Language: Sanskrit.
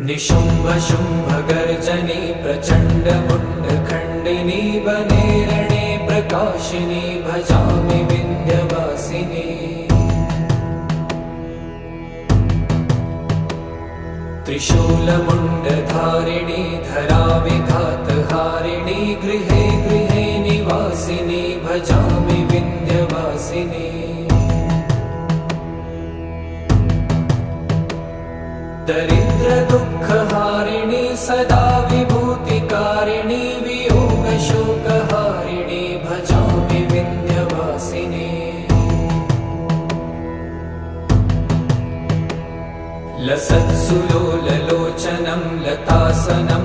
निशुम्भ शुम्भ गर्जनी प्रचण्ड मुण्डखण्डिनी वने रणे प्रकाशिनी भजामि विन्ध्यवासिनी। त्रिशूलमुण्डधारिणी धराविघातहारिणी गृहे गृहे निवासिनी भजामि विन्ध्यवासिनी। दरिद्र दुःखहारिणी सदा विभूतिकारिणी वियोगशोकहारिणी भजामि विन्ध्यवासिनी। लसत्सुलोललोचनं लतासनं